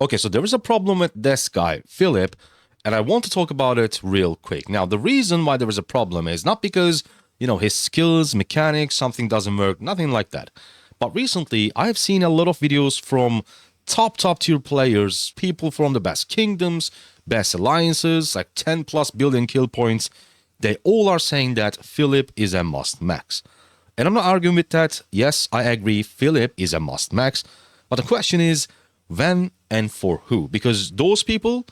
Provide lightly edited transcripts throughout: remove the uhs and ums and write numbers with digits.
Okay, so there is a problem with this guy, Philip, and I want to talk about it real quick. Now, the reason why there is a problem is not because, his skills, mechanics, something doesn't work, nothing like that. But recently, I have seen a lot of videos from top tier players, people from the best kingdoms, best alliances, like 10 plus billion kill points. They all are saying that Philip is a must max. And I'm not arguing with that. Yes, I agree, Philip is a must max. But the question is, when and for who? Because those people,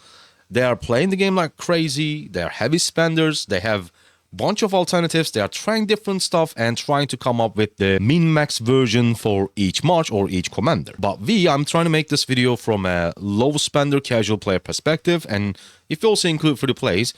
they are playing the game like crazy, they are heavy spenders, they have a bunch of alternatives, they are trying different stuff and trying to come up with the min-max version for each march or each commander. But I'm trying to make this video from a low spender casual player perspective, and if you also include free to plays,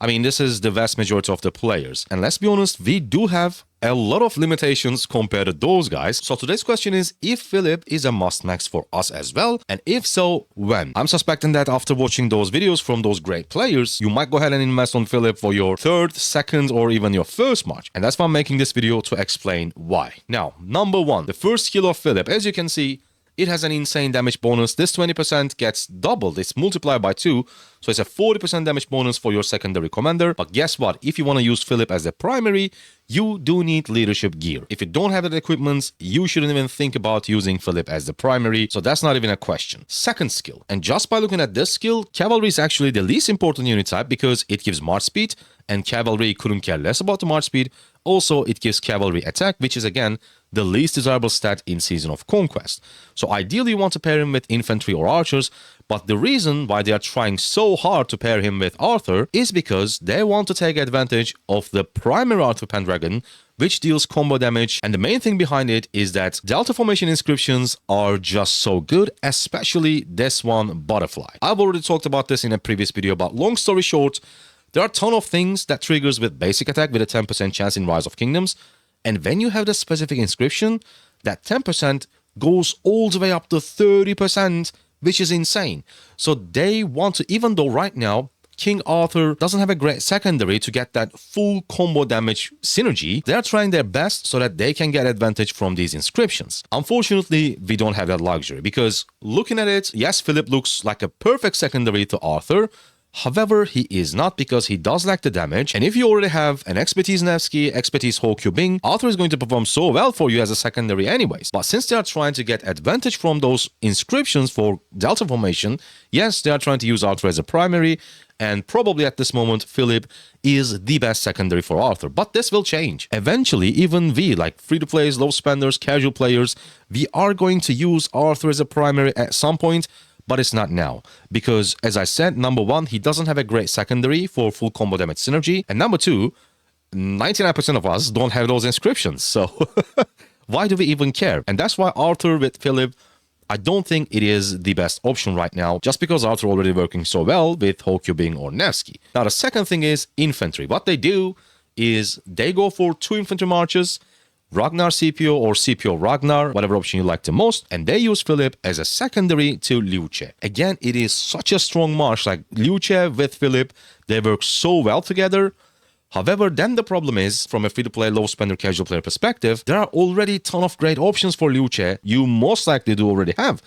this is the vast majority of the players. And let's be honest, we do have a lot of limitations compared to those guys. So today's question is if Philip is a must-max for us as well, and if so, when? I'm suspecting that after watching those videos from those great players, you might go ahead and invest on Philip for your third, second, or even your first march. And that's why I'm making this video to explain why. Now, number one, the first skill of Philip, as you can see, it has an insane damage bonus. This 20% gets doubled. It's multiplied by 2. So it's a 40% damage bonus for your secondary commander. But guess what? If you want to use Philip as the primary, you do need leadership gear. If you don't have that equipment, you shouldn't even think about using Philip as the primary. So that's not even a question. Second skill. And just by looking at this skill, Cavalry is actually the least important unit type because it gives march speed, and Cavalry couldn't care less about the march speed. Also, it gives Cavalry attack, which is again the least desirable stat in Season of Conquest. So ideally you want to pair him with Infantry or Archers, but the reason why they are trying so hard to pair him with Arthur is because they want to take advantage of the primary Arthur Pendragon, which deals combo damage, and the main thing behind it is that Delta Formation inscriptions are just so good, especially this one, Butterfly. I've already talked about this in a previous video, but long story short, there are a ton of things that triggers with basic attack with a 10% chance in Rise of Kingdoms, and when you have the specific inscription, that 10% goes all the way up to 30%, which is insane. So they want to, even though right now, King Arthur doesn't have a great secondary to get that full combo damage synergy, they are trying their best so that they can get advantage from these inscriptions. Unfortunately, we don't have that luxury because looking at it, yes, Philip looks like a perfect secondary to Arthur. However, he is not because he does lack the damage, and if you already have an expertise Nevsky, expertise Bing, Arthur is going to perform so well for you as a secondary anyways. But since they are trying to get advantage from those inscriptions for Delta Formation, yes, they are trying to use Arthur as a primary, and probably at this moment, Philip is the best secondary for Arthur. But this will change. Eventually, even we, like free-to-plays, low spenders, casual players, we are going to use Arthur as a primary at some point, but it's not now. Because, as I said, number one, he doesn't have a great secondary for full combo damage synergy. And number two, 99% of us don't have those inscriptions. So, why do we even care? And that's why Arthur with Philip, I don't think it is the best option right now, just because Arthur already working so well with Bing or Nevsky. Now, the second thing is Infantry. What they do is they go for 2 infantry marches, Ragnar CPO or CPO Ragnar, whatever option you like the most, and they use Philip as a secondary to Liu Che. Again, it is such a strong march, like Liu Che with Philip, they work so well together. However, then the problem is, from a free-to-play, low-spender, casual player perspective, there are already a ton of great options for Liu Che you most likely do already have,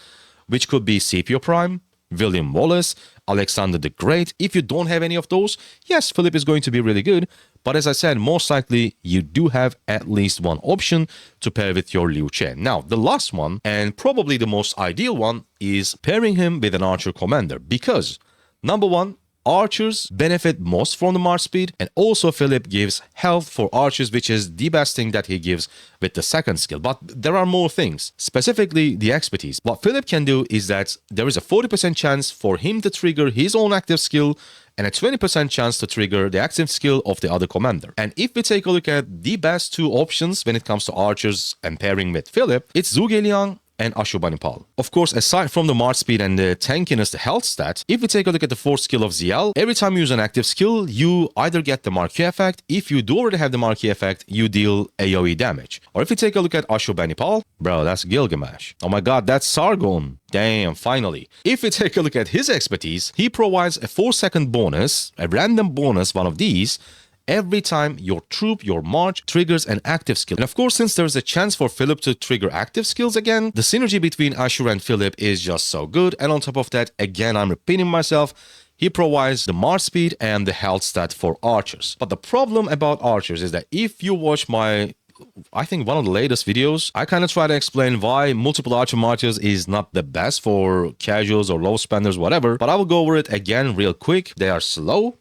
which could be CPO Prime, William Wallace, Alexander the Great. If you don't have any of those, yes, Philip is going to be really good, but as I said, most likely you do have at least one option to pair with your Liu Che. Now, the last one, and probably the most ideal one, is pairing him with an archer commander, because, number one, archers benefit most from the march speed, and also Philip gives health for archers, which is the best thing that he gives with the second skill. But there are more things, specifically the expertise. What Philip can do is that there is a 40% chance for him to trigger his own active skill and a 20% chance to trigger the active skill of the other commander. And if we take a look at the best 2 options when it comes to archers and pairing with Philip, it's Zhuge Liang and Ashurbanipal. Of course, aside from the march speed and the tankiness, the health stat, if we take a look at the 4th skill of ZL, every time you use an active skill, you either get the Marquee effect. If you do already have the Marquee effect, you deal AoE damage. Or if you take a look at Ashurbanipal, bro, that's Gilgamesh. Oh my god, that's Sargon. Damn, finally. If we take a look at his expertise, he provides a 4-second bonus, a random bonus, one of these, every time your troop, your march, triggers an active skill. And of course, since there's a chance for Philip to trigger active skills again, the synergy between Ashur and Philip is just so good. And on top of that, again, I'm repeating myself, he provides the march speed and the health stat for archers. But the problem about archers is that if you watch I think one of the latest videos, I kind of try to explain why multiple archer marches is not the best for casuals or low spenders, whatever. But I will go over it again real quick. They are slow,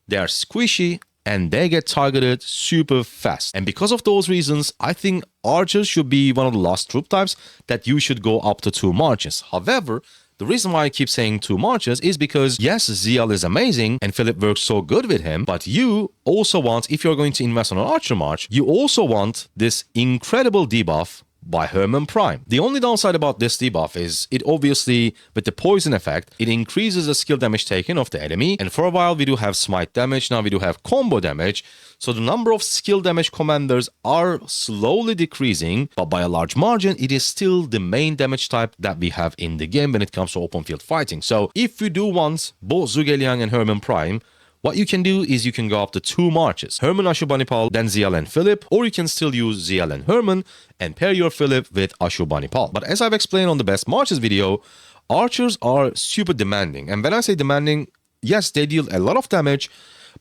they are squishy, and they get targeted super fast. And because of those reasons, I think archers should be one of the last troop types that you should go up to 2 marches. However, the reason why I keep saying 2 marches is because, yes, ZL is amazing and Philip works so good with him, but you also want, if you're going to invest on an archer march, you also want this incredible debuff by Hermann Prime. The only downside about this debuff is it obviously, with the poison effect, it increases the skill damage taken of the enemy, and for a while we do have smite damage, now we do have combo damage, so the number of skill damage commanders are slowly decreasing, but by a large margin, it is still the main damage type that we have in the game when it comes to open field fighting. So if you do want both Zhuge Liang and Hermann Prime, what you can do is you can go up to 2 marches. Hermann, Ashurbanipal, then ZL and Philip, or you can still use ZL and Hermann and pair your Philip with Ashurbanipal. But as I've explained on the best marches video, archers are super demanding. And when I say demanding, yes, they deal a lot of damage,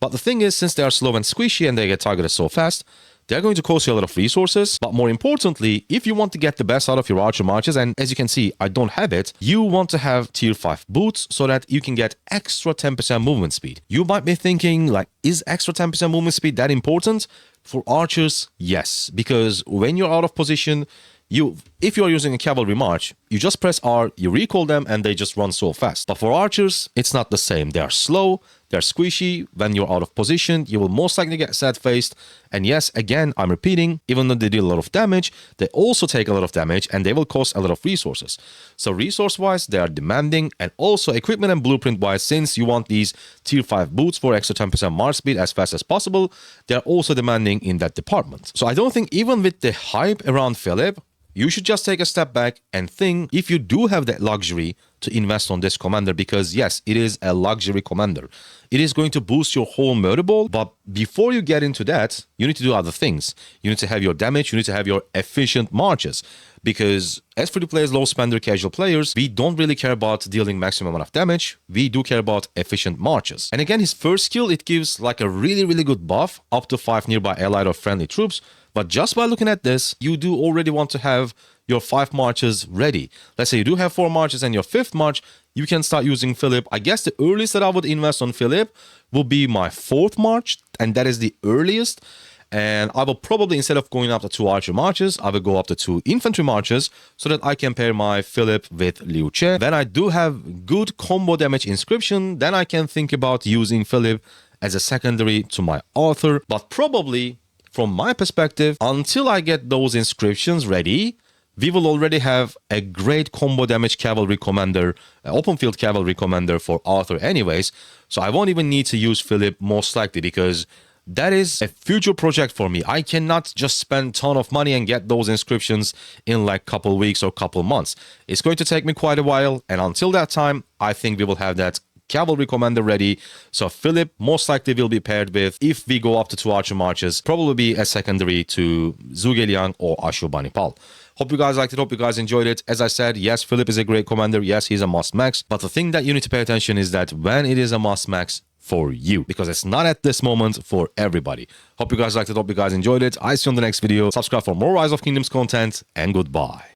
but the thing is, since they are slow and squishy and they get targeted so fast, they're going to cost you a lot of resources. But more importantly, if you want to get the best out of your archer marches, and as you can see, I don't have it, you want to have tier 5 boots so that you can get extra 10% movement speed. You might be thinking, like, is extra 10% movement speed that important? For archers, yes, because when you're out of position, if you're using a cavalry march, you just press R, you recall them, and they just run so fast. But for archers, it's not the same. They are slow, they're squishy. When you're out of position, you will most likely get sad-faced. And yes, again, I'm repeating, even though they deal a lot of damage, they also take a lot of damage, and they will cost a lot of resources. So resource-wise, they are demanding, and also equipment and blueprint-wise, since you want these tier 5 boots for extra 10% march speed as fast as possible, they're also demanding in that department. So I don't think even with the hype around Philip, you should just take a step back and think if you do have that luxury to invest on this commander, because yes, it is a luxury commander. It is going to boost your whole murder ball, but before you get into that, you need to do other things. You need to have your damage, you need to have your efficient marches, because as free to play, low spender, casual players, we don't really care about dealing maximum amount of damage. We do care about efficient marches. And again, his first skill, it gives like a really good buff up to 5 nearby allied or friendly troops. But just by looking at this, you do already want to have your 5 marches ready. Let's say you do have 4 marches and your 5th march, you can start using Philip. I guess the earliest that I would invest on Philip will be my 4th march, and that is the earliest. And I will probably, instead of going up to 2 archer marches, I will go up to 2 infantry marches so that I can pair my Philip with Liu Che. Then I do have good combo damage inscription. Then I can think about using Philip as a secondary to my Arthur. But probably, from my perspective, until I get those inscriptions ready, we will already have a great combo damage cavalry commander, open field cavalry commander for Arthur anyways. So I won't even need to use Philip most likely, because that is a future project for me. I cannot just spend a ton of money and get those inscriptions in like couple weeks or couple months. It's going to take me quite a while, and until that time, I think we will have that cavalry commander ready. So Philip most likely will be paired with, if we go up to 2 archer marches, probably be a secondary to Zhuge Liang or Ashurbanipal. Hope you guys liked it, hope you guys enjoyed it. As I said, yes, Philip is a great commander, yes, he's a must max, but the thing that you need to pay attention is that when it is a must max for you, because it's not at this moment for everybody. Hope you guys liked it, hope you guys enjoyed it. I see you on the next video. Subscribe for more Rise of Kingdoms content, and goodbye.